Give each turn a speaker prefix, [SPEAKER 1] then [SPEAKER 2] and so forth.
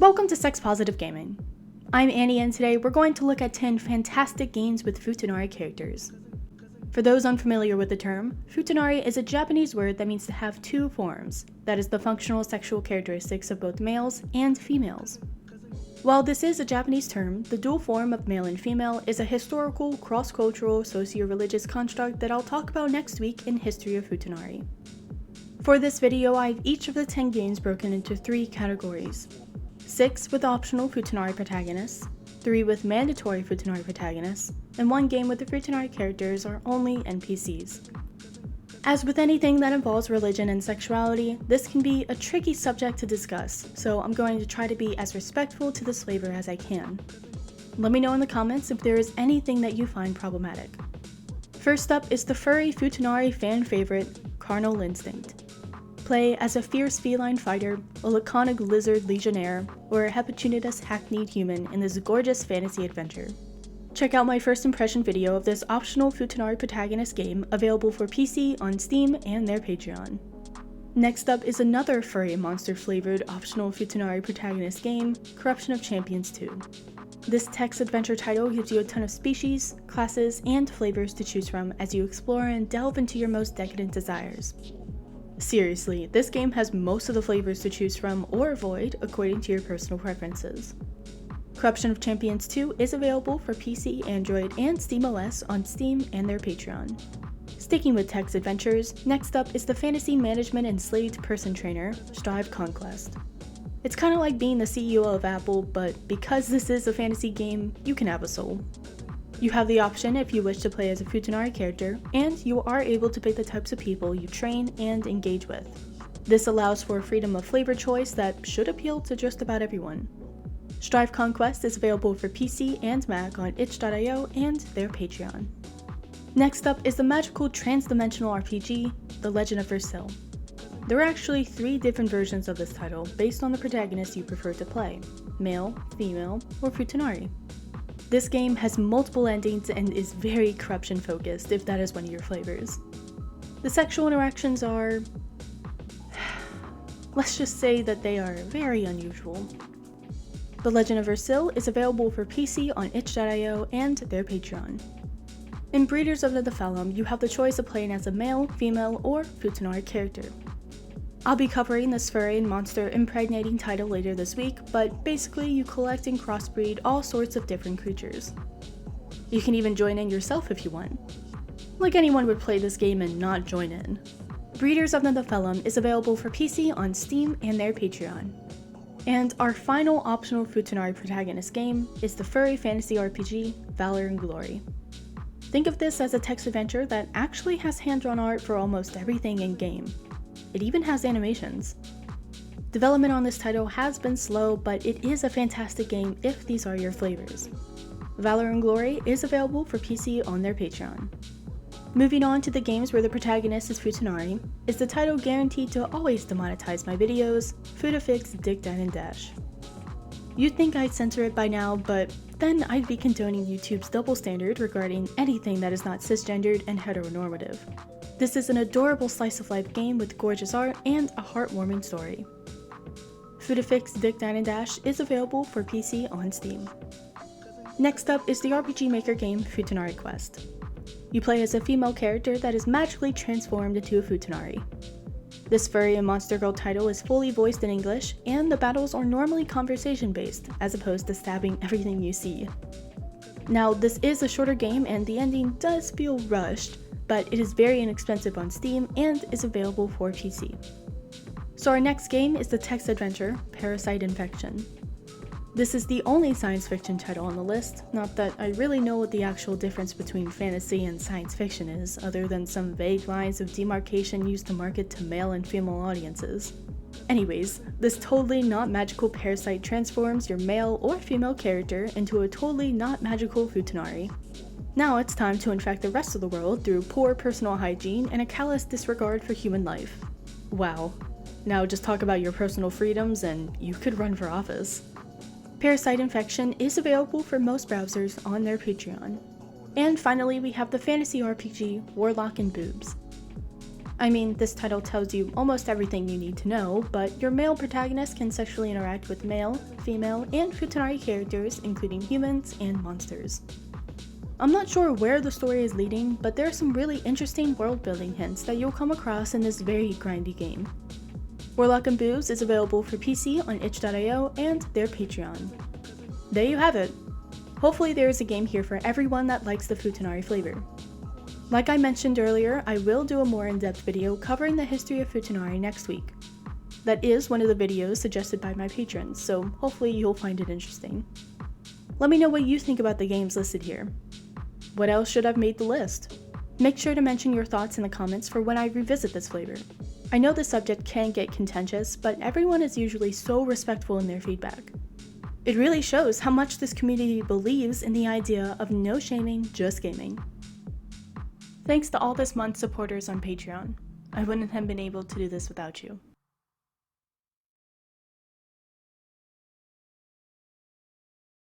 [SPEAKER 1] Welcome to Sex Positive Gaming. I'm Annie and today we're going to look at 10 fantastic games with Futanari characters. For those unfamiliar with the term, Futanari is a Japanese word that means to have two forms, that is the functional sexual characteristics of both males and females. While this is a Japanese term, the dual form of male and female is a historical, cross-cultural, socio-religious construct that I'll talk about next week in History of Futanari. For this video, I have each of the 10 games broken into 3 categories. 6 with optional Futanari protagonists, 3 with mandatory Futanari protagonists, and 1 game with the Futanari characters are only NPCs. As with anything that involves religion and sexuality, this can be a tricky subject to discuss, so I'm going to try to be as respectful to this flavor as I can. Let me know in the comments if there is anything that you find problematic. First up is the furry Futanari fan favorite, Carnal Instinct. Play as a fierce feline fighter, a laconic lizard legionnaire, or a hepatinitis hackneyed human in this gorgeous fantasy adventure. Check out my first impression video of this optional Futanari protagonist game available for PC on Steam and their Patreon. Next up is another furry monster flavored optional Futanari protagonist game, Corruption of Champions 2. This text adventure title gives you a ton of species, classes, and flavors to choose from as you explore and delve into your most decadent desires. Seriously, this game has most of the flavors to choose from or avoid according to your personal preferences. Corruption of Champions 2 is available for PC, Android, and SteamOS on Steam and their Patreon. Sticking with text adventures, next up is the fantasy management enslaved person trainer, Strive Conquest. It's kinda like being the CEO of Apple, but because this is a fantasy game, you can have a soul. You have the option if you wish to play as a Futanari character, and you are able to pick the types of people you train and engage with. This allows for freedom of flavor choice that should appeal to just about everyone. Strive Conquest is available for PC and Mac on itch.io and their Patreon. Next up is the magical trans-dimensional RPG, The Legend of Versailles. There are actually 3 different versions of this title based on the protagonist you prefer to play, male, female, or Futanari. This game has multiple endings and is very corruption focused if that is one of your flavors. The sexual interactions are... let's just say that they are very unusual. The Legend of Versailles is available for PC on itch.io and their Patreon. In Breeders of the Nephilim, you have the choice of playing as a male, female, or Futanari character. I'll be covering this furry and monster impregnating title later this week, but basically you collect and crossbreed all sorts of different creatures. You can even join in yourself if you want. Like anyone would play this game and not join in. Breeders of the Nephilim is available for PC on Steam and their Patreon. And our final optional Futanari protagonist game is the furry fantasy RPG, Valor and Glory. Think of this as a text adventure that actually has hand-drawn art for almost everything in-game. It even has animations. Development on this title has been slow, but it is a fantastic game if these are your flavors. Valor and Glory is available for PC on their Patreon. Moving on to the games where the protagonist is Futanari, is the title guaranteed to always demonetize my videos, Futafix Dick Dine and Dash. You'd think I'd censor it by now, but then I'd be condoning YouTube's double standard regarding anything that is not cisgendered and heteronormative. This is an adorable slice-of-life game with gorgeous art and a heartwarming story. Futafix Dick Dine and Dash is available for PC on Steam. Next up is the RPG Maker game Futonary Quest. You play as a female character that is magically transformed into a Futanari. This furry and monster girl title is fully voiced in English, and the battles are normally conversation-based, as opposed to stabbing everything you see. Now, this is a shorter game and the ending does feel rushed, but it is very inexpensive on Steam and is available for PC. So our next game is the text adventure, Parasite Infection. This is the only science fiction title on the list, not that I really know what the actual difference between fantasy and science fiction is, other than some vague lines of demarcation used to market to male and female audiences. Anyways, this totally not magical parasite transforms your male or female character into a totally not magical Futanari. Now it's time to infect the rest of the world through poor personal hygiene and a callous disregard for human life. Wow. Now just talk about your personal freedoms and you could run for office. Parasite Infection is available for most browsers on their Patreon. And finally we have the fantasy RPG Warlock and Boobs. I mean, this title tells you almost everything you need to know, but your male protagonist can sexually interact with male, female, and Futanari characters, including humans and monsters. I'm not sure where the story is leading, but there are some really interesting world-building hints that you'll come across in this very grindy game. Warlock and Booze is available for PC on itch.io and their Patreon. There you have it. Hopefully there is a game here for everyone that likes the Futanari flavor. Like I mentioned earlier, I will do a more in-depth video covering the history of Futanari next week. That is one of the videos suggested by my patrons, so hopefully you'll find it interesting. Let me know what you think about the games listed here. What else should have made the list? Make sure to mention your thoughts in the comments for when I revisit this flavor. I know the subject can get contentious, but everyone is usually so respectful in their feedback. It really shows how much this community believes in the idea of no shaming, just gaming. Thanks to all this month's supporters on Patreon. I wouldn't have been able to do this without you.